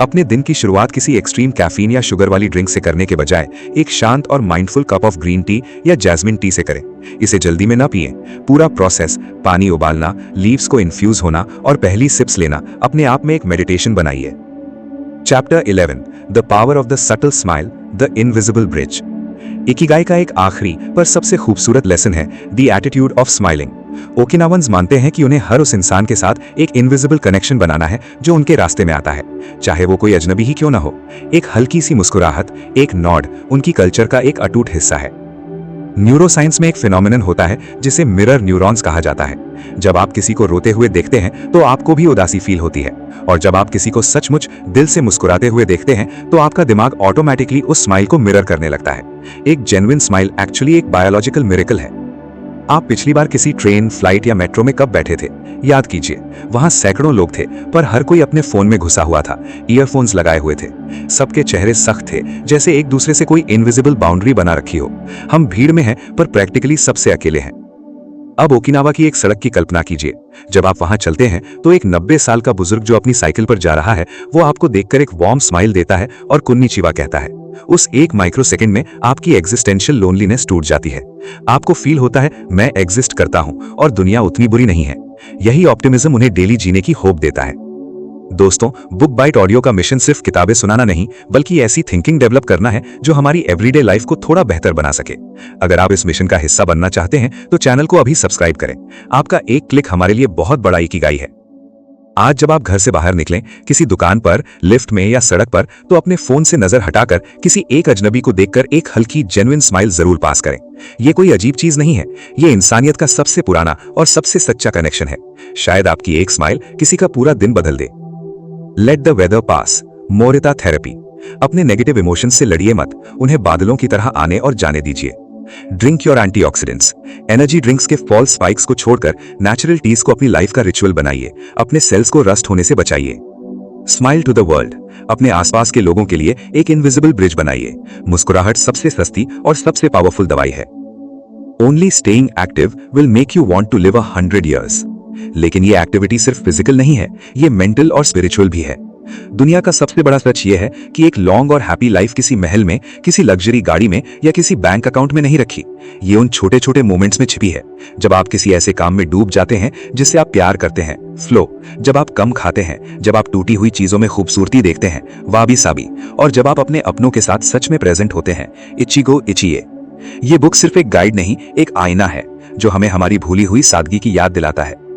अपने दिन की शुरुआत किसी एक्सट्रीम कैफीन या शुगर वाली ड्रिंक से करने के बजाय एक शांत और mindful cup of green tea या जैस्मिन टी से करें। इसे जल्दी में ना पिएं। पूरा प्रोसेस, पानी उबालना, लीव्स को इन्फ्यूज होना और पहली सिप्स लेना, अपने आप में एक मेडिटेशन बनाइए। Chapter 11, the power of the subtle smile, the invisible bridge. Ikigai का एक आखिरी पर सबसे खूबसूरत लेसन है द एटीट्यूड ऑफ स्माइलिंग। ओकिनावन्स मानते हैं कि उन्हें हर उस इंसान के साथ एक इनविजिबल कनेक्शन बनाना है जो उनके रास्ते में आता है, चाहे वो कोई अजनबी ही क्यों ना हो। एक हल्की सी मुस्कुराहट, एक नॉड उनकी कल्चर का एक अटूट हिस्सा है। न्यूरोसाइंस में एक फिनोमिनन होता है जिसे मिरर न्यूरॉन्स कहा जाता है। जब आप किसी को रोते हुए देखते हैं तो आपको भी उदासी फील होती है, और जब आप किसी को सचमुच दिल से मुस्कुराते हुए देखते हैं तो आपका दिमाग ऑटोमेटिकली उस स्माइल को मिरर करने लगता है। एक जेन्युइन स्माइल एक्चुअली एक बायोलॉजिकल मिरेकल है। आप पिछली बार किसी ट्रेन, फ्लाइट या मेट्रो में कब बैठे थे? याद कीजिए, वहां सैकड़ों लोग थे, पर हर कोई अपने फोन में घुसा हुआ था, ईयरफोन्स लगाए हुए थे। सबके चेहरे सख्त थे, जैसे एक दूसरे से कोई इनविजिबल बाउंड्री बना रखी हो। हम भीड़ में हैं, पर प्रैक्टिकली सबसे अकेले हैं। अब ओकिनावा की एक सड़क की कल्पना कीजिए। जब आप वहां चलते हैं तो एक 90 साल का बुजुर्ग जो अपनी साइकिल पर जा रहा है, वो आपको देखकर एक वार्म स्माइल देता है और कुन्निचिवा कहता है। उस एक माइक्रो सेकंड में आपकी एग्जिस्टेंशियल लोनलीनेस टूट जाती है। आपको फील होता है, मैं एग्जिस्ट करता हूं और दुनिया उतनी बुरी नहीं है। यही ऑप्टिमिज्म उन्हें डेली जीने की होप देता है। दोस्तों, बुक बाइट ऑडियो का मिशन सिर्फ किताबें सुनाना नहीं, बल्कि ऐसी थिंकिंग डेवलप करना है जो हमारी एवरीडे लाइफ को थोड़ा बेहतर बना सके। अगर आप इस मिशन का हिस्सा बनना चाहते हैं तो चैनल को अभी सब्सक्राइब करें। आपका एक क्लिक हमारे लिए बहुत बड़ा इकिगाई है। आज जब आप घर से बाहर निकलें, किसी दुकान पर, लिफ्ट में या सड़क पर, तो अपने फोन से नजर हटाकर किसी एक अजनबी को देखकर एक हल्की जेन्युइन स्माइल जरूर पास करें। ये कोई अजीब चीज नहीं है, ये इंसानियत का सबसे पुराना और सबसे सच्चा कनेक्शन है। शायद आपकी एक स्माइल किसी का पूरा दिन बदल दे। Let the weather pass, Morita therapy. अपने नेगेटिव इमोशंस से लड़िए मत, उन्हें बादलों की तरह आने और जाने दीजिए। Drink your antioxidants. Energy drinks के फॉल्स स्पाइक्स को छोड़कर नेचुरल टीज को अपनी लाइफ का रिचुअल बनाइए। अपने सेल्स को रस्ट होने से बचाइए। Smile to the world. अपने आसपास के लोगों के लिए एक इनविजिबल ब्रिज बनाइए। मुस्कुराहट सबसे सस्ती और सबसे पावरफुल दवाई है। Only staying active will make you want to live 100 years। लेकिन ये एक्टिविटी सिर्फ फिजिकल नहीं है, ये मेंटल और स्पिरिचुअल भी है। दुनिया का सबसे बड़ा सच ये है कि एक लॉन्ग और हैप्पी लाइफ किसी महल में, किसी लग्जरी गाड़ी में या किसी बैंक अकाउंट में नहीं रखी। ये उन छोटे छोटे मोमेंट्स में छिपी है। जब आप किसी ऐसे काम में डूब जाते हैं जिससे आप प्यार करते हैं, फ्लो। जब आप कम खाते हैं, जब आप टूटी हुई चीजों में खूबसूरती देखते हैं, वाबी साबी। और जब आप अपने अपनों के साथ सच में प्रेजेंट होते हैं, इचिगो इचिए। ये बुक सिर्फ एक गाइड नहीं, एक आईना है जो हमें हमारी भूली हुई सादगी की याद दिलाता है।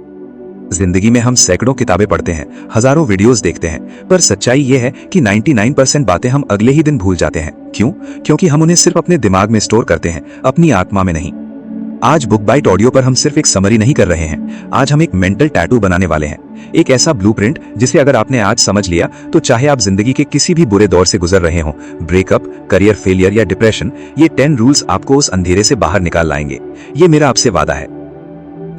जिंदगी में हम सैकड़ों किताबें पढ़ते हैं, हजारों वीडियोस देखते हैं, पर सच्चाई यह है कि 99% बातें हम अगले ही दिन भूल जाते हैं। क्यों? क्योंकि हम उन्हें सिर्फ अपने दिमाग में स्टोर करते हैं, अपनी आत्मा में नहीं। आज बुक बाइट ऑडियो पर हम सिर्फ एक समरी नहीं कर रहे हैं, आज हम एक मेंटल टैटू बनाने वाले हैं। एक ऐसा ब्लूप्रिंट जिसे अगर आपने आज समझ लिया तो चाहे आप जिंदगी के किसी भी बुरे दौर से गुजर रहे हो, ब्रेकअप, करियर फेलियर या डिप्रेशन, ये 10 रूल्स आपको उस अंधेरे से बाहर निकाल लाएंगे। ये मेरा आपसे वादा है।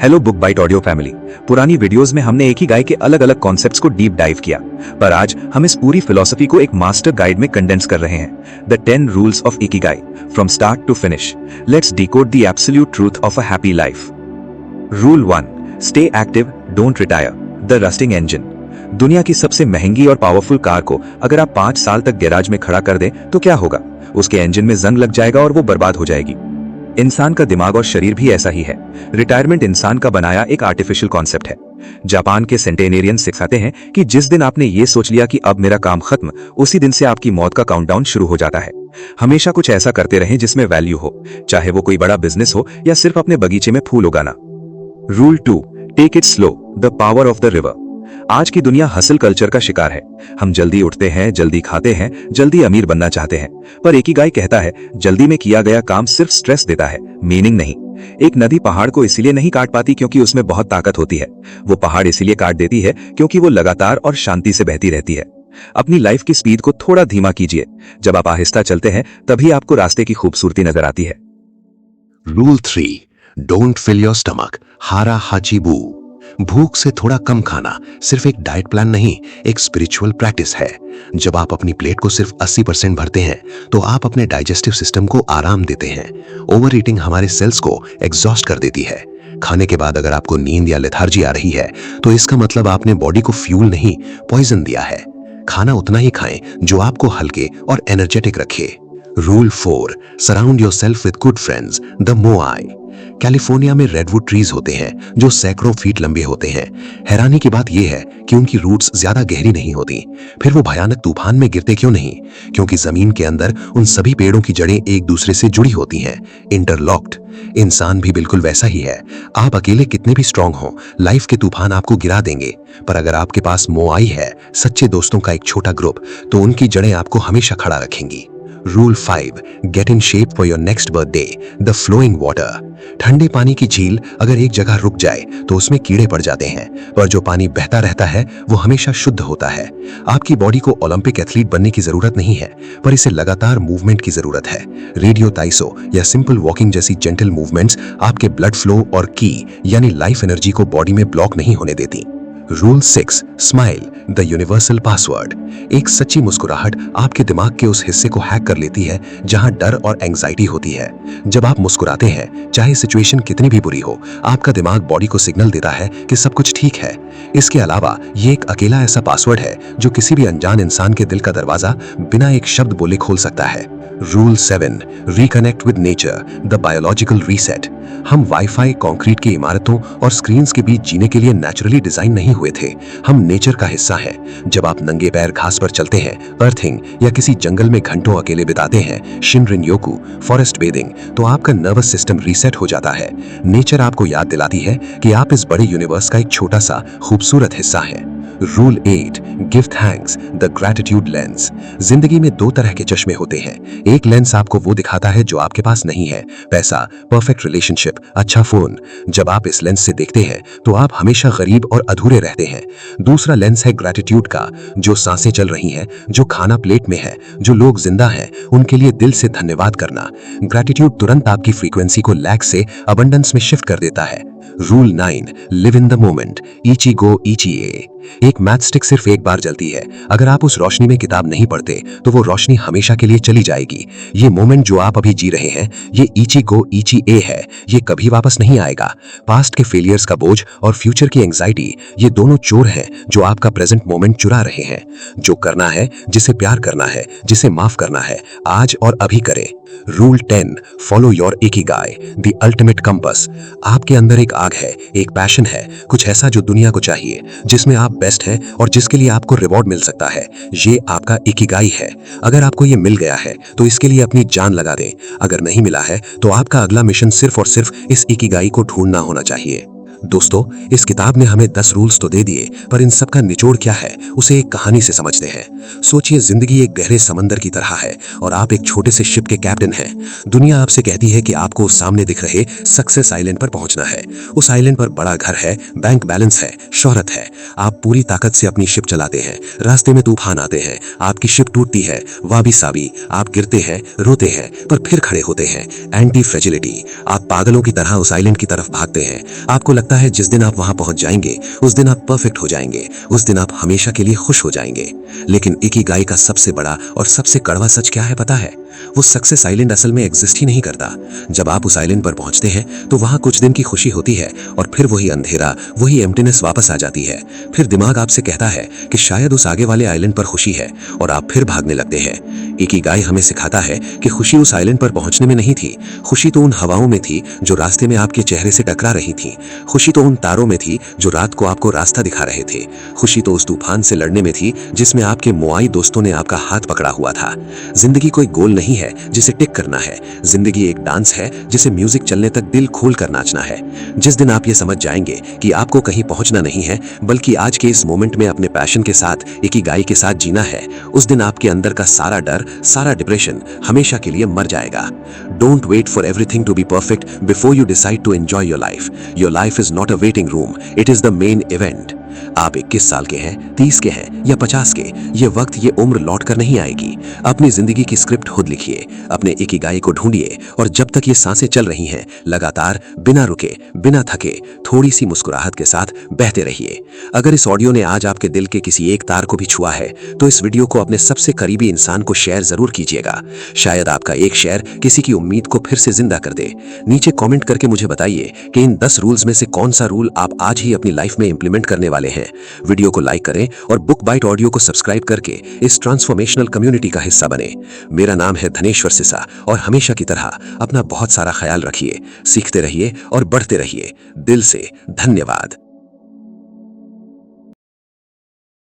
Hello book bite audio family. पुरानी वीडियोस में हमने इकिगाई के अलग अलग कॉन्सेप्ट्स को डीप डाइव किया, पर आज हम इस पूरी फिलॉसफी को एक मास्टर गाइड में कंडेंस कर रहे हैं। The 10 rules of Ikigai, from start to finish. Let's decode the absolute truth of a happy life. Rule 1, stay active, don't retire. The rusting engine. दुनिया की सबसे महंगी और पावरफुल कार को अगर आप 5 साल तक गैराज में खड़ा कर दें तो क्या होगा? उसके इंजन में जंग लग जाएगा और वो बर्बाद हो जाएगी। इंसान का दिमाग और शरीर भी ऐसा ही है। रिटायरमेंट इंसान का बनाया एक आर्टिफिशियल कॉन्सेप्ट है। जापान के सेंटेनेरियन सिखाते हैं कि जिस दिन आपने ये सोच लिया कि अब मेरा काम खत्म, उसी दिन से आपकी मौत का काउंटडाउन शुरू हो जाता है। हमेशा कुछ ऐसा करते रहें जिसमें वैल्यू हो, चाहे वो कोई बड़ा बिजनेस हो या सिर्फ अपने बगीचे में फूल उगाना। Rule 2, take it slow, the power of the river. आज की दुनिया हसल कल्चर का शिकार है। हम जल्दी उठते हैं, जल्दी खाते हैं, जल्दी अमीर बनना चाहते हैं, पर इकिगाई कहता है जल्दी में किया गया काम सिर्फ स्ट्रेस देता है, मीनिंग नहीं। एक नदी पहाड़ को इसलिए नहीं काट पाती क्योंकि उसमें बहुत ताकत होती है, वो पहाड़ इसलिए काट देती है क्योंकि वो लगातार और शांति से बहती रहती है। अपनी लाइफ की स्पीड को थोड़ा धीमा कीजिए। जब आप आहिस्ता चलते हैं तभी आपको रास्ते की खूबसूरती नजर आती है। Rule 3, don't fill your stomach, hara hachi bu. भूख से थोड़ा कम खाना सिर्फ एक डाइट प्लान नहीं, एक स्पिरिचुअल प्रैक्टिस है। जब आप अपनी प्लेट को सिर्फ 80% भरते हैं तो आप अपने डाइजेस्टिव सिस्टम को आराम देते हैं। ओवर ईटिंग हमारे सेल्स को एग्जॉस्ट कर देती है। खाने के बाद अगर आपको नींद या लेथार्जी आ रही है तो इसका मतलब आपने बॉडी को फ्यूल नहीं, पॉइजन दिया है। खाना उतना ही खाएं जो आपको हल्के और एनर्जेटिक रखे। Rule 4, surround yourself with good friends, the moai. California में रेडवुड ट्रीज होते हैं जो सैकड़ों फीट लंबे होते हैं। हैरानी की बात यह है कि उनकी रूट्स ज्यादा गहरी नहीं होती। फिर वो भयानक तूफान में गिरते क्यों नहीं? क्योंकि जमीन के अंदर उन सभी पेड़ों की जड़ें एक दूसरे से जुड़ी होती हैं, इंटरलॉक्ड। इंसान भी बिल्कुल वैसा ही है। आप अकेले कितने भी स्ट्रांग हो, लाइफ के तूफान आपको गिरा देंगे, पर अगर आपके पास मोआई है, सच्चे दोस्तों का एक छोटा ग्रुप, तो उनकी जड़ें आपको हमेशा खड़ा रखेंगी। Rule 5, get in shape for your next birthday, the flowing water. ठंडे पानी की झील अगर एक जगह रुक जाए तो उसमें कीड़े पड़ जाते हैं, पर जो पानी बहता रहता है वो हमेशा शुद्ध होता है। आपकी बॉडी को ओलंपिक एथलीट बनने की जरूरत नहीं है, पर इसे लगातार मूवमेंट की जरूरत है। रेडियो ताइसो या सिंपल वॉकिंग जैसी जेंटल मूवमेंट्स आपके ब्लड फ्लो और की यानी लाइफ एनर्जी को बॉडी में ब्लॉक नहीं होने देती। Rule 6, smile, the universal password. एक सच्ची मुस्कुराहट आपके दिमाग के उस हिस्से को हैक कर लेती है जहां डर और एंजाइटी होती है। जब आप मुस्कुराते हैं, चाहे सिचुएशन कितनी भी बुरी हो, आपका दिमाग बॉडी को सिग्नल देता है कि सब कुछ ठीक है। इसके अलावा ये एक अकेला ऐसा पासवर्ड है जो किसी भी अनजान इंसान के दिल का दरवाजा बिना एक शब्द बोले खोल सकता है। Rule 7, reconnect with nature, the biological reset. हम वाईफाई, कंक्रीट की इमारतों और स्क्रीन्स के बीच जीने के लिए नेचुरली डिजाइन नहीं हुए थे। हम नेचर का हिस्सा हैं। जब आप नंगे पैर घास पर चलते हैं, अर्थिंग या किसी जंगल में घंटों अकेले बिताते हैं, शिनरिन योकू, फॉरेस्ट बेदिंग, तो आपका नर्वस सिस्टम रीसेट हो जाता है। नेचर आपको याद दिलाती है कि आप इस बड़े यूनिवर्स का एक छोटा सा खूबसूरत हिस्सा हैं। Rule 8, give thanks, the gratitude lens. जिंदगी में दो तरह के चश्मे होते हैं। एक लेंस आपको वो दिखाता है जो आपके पास नहीं है, पैसा, परफेक्ट रिलेशनशिप, अच्छा फोन। जब आप इस लेंस से देखते हैं तो आप हमेशा गरीब और अधूरे रहते हैं। दूसरा लेंस है ग्रैटिट्यूड का, जो सांसें चल रही हैं, जो खाना प्लेट में है, जो लोग जिंदा हैं, उनके लिए दिल से धन्यवाद करना। ग्रैटिट्यूड तुरंत आपकी फ्रीक्वेंसी को लैक से अबंडेंस में शिफ्ट कर देता है। Rule 9, live in the moment, ichigo ichie. एक मैथ स्टिक सिर्फ एक बार जलती है। अगर आप उस रोशनी में किताब नहीं पढ़ते तो वो रोशनी हमेशा के लिए चली जाएगी। ये मोमेंट जो आप अभी जी रहे हैं, ये इचिगो इचिए है। ये कभी वापस नहीं आएगा। पास्ट के फेलियर्स का बोझ और फ्यूचर की एंजाइटी, ये दोनों चोर हैं जो आपका प्रेजेंट मोमेंट चुरा रहे हैं। जो करना है, जिसे प्यार करना है, जिसे माफ करना है, आज और अभी करें। Rule 10, follow your Ikigai, the ultimate compass. आपके अंदर एक आग है, एक पैशन है, कुछ ऐसा जो दुनिया को चाहिए, जिसमें आप बेस्ट हैं और जिसके लिए आपको रिवॉर्ड मिल सकता है। ये आपका इकिगाई है। अगर आपको ये मिल गया है तो इसके लिए अपनी जान लगा दें। अगर नहीं मिला है तो आपका अगला मिशन सिर्फ और सिर्फ इस इकिगाई को ढूंढना होना चाहिए। दोस्तों, इस किताब ने हमें 10 रूल्स तो दे दिए, पर इन सब का निचोड़ क्या है उसे एक कहानी से समझते हैं। सोचिए, जिंदगी एक गहरे समंदर की तरह है और आप एक छोटे से शिप के कैप्टन हैं। दुनिया आपसे कहती है कि आपको उस सामने दिख रहे सक्सेस आइलैंड पर पहुंचना है। उस आइलैंड पर बड़ा घर है, बैंक बैलेंस है, शोहरत है। आप पूरी ताकत से अपनी शिप चलाते हैं। रास्ते में तूफान आते हैं, आपकी शिप टूटती है, वाबी साबी, आप गिरते हैं, रोते हैं, पर फिर खड़े होते हैं। एंटी फ्रेजिलिटी, आप पागलों की तरह उस आइलैंड की तरफ भागते हैं। आपको लगता है जिस दिन आप वहां पहुंच जाएंगे उस दिन आप परफेक्ट हो जाएंगे, उस दिन आप हमेशा के लिए खुश हो जाएंगे। लेकिन इकिगाई का सबसे बड़ा और सबसे कड़वा सच क्या है पता है? वो सक्सेस आइलैंड असल में एग्जिस्ट ही नहीं करता। जब आप उस आइलैंड पर पहुंचते हैं तो वहां कुछ दिन की खुशी होती है और फिर वही अंधेरा, वही एम्प्टीनेस वापस आ जाती है। फिर दिमाग आपसे कहता है कि शायद उस आगे वाले आइलैंड पर खुशी है और आप फिर भागने लगते हैं। इकिगाई हमें सिखाता है कि खुशी उस आइलैंड पर पहुंचने में नहीं थी। खुशी तो उन हवाओं में थी जो रास्ते में आपके चेहरे से टकरा रही थी। खुशी तो उन तारों में थी जो रात को आपको रास्ता दिखा रहे थे। खुशी तो उस तूफान से लड़ने में थी जिसमें आपके मुआई दोस्तों ने आपका हाथ पकड़ा हुआ था। जिंदगी कोई गोल नहीं है जिसे टिक करना है। जिंदगी एक डांस है जिसे म्यूजिक चलने तक दिल खोल कर नाचना है। जिस दिन आप ये समझ जाएंगे कि आपको कहीं पहुंचना नहीं है बल्कि आज के इस मोमेंट में अपने पैशन के साथ, इकिगाई के साथ जीना है, उस दिन आपके अंदर का सारा डर, सारा डिप्रेशन हमेशा के लिए मर जाएगा। Don't wait for everything to be perfect before you decide to enjoy your life. Your life is not a waiting room, it is the main event. आप 21 साल के हैं, 30 के हैं या 50 के, ये वक्त, ये उम्र लौट कर नहीं आएगी। अपनी जिंदगी की स्क्रिप्ट खुद लिखिए, अपने इकिगाई को ढूंढिए और जब तक ये सांसें चल रही हैं, लगातार बिना रुके, बिना थके, थोड़ी सी मुस्कुराहट के साथ बहते रहिए। अगर इस ऑडियो ने आज आपके दिल के किसी एक तार को भी छुआ है तो इस वीडियो को अपने सबसे करीबी इंसान को शेयर जरूर कीजिएगा। शायद आपका एक शेयर किसी की उम्मीद को फिर से जिंदा कर दे। नीचे कमेंट करके मुझे बताइए कि इन 10 रूल्स में से कौन सा रूल आप आज ही अपनी लाइफ में इंप्लीमेंट करने वाले हैं। वीडियो को लाइक करें और बुक बाइट ऑडियो को सब्सक्राइब करके इस ट्रांसफॉर्मेशनल कम्युनिटी का हिस्सा बने। मेरा नाम है धनेश्वर सिसा और हमेशा की तरह अपना बहुत सारा ख्याल रखिए, सीखते रहिए और बढ़ते रहिए। दिल से धन्यवाद।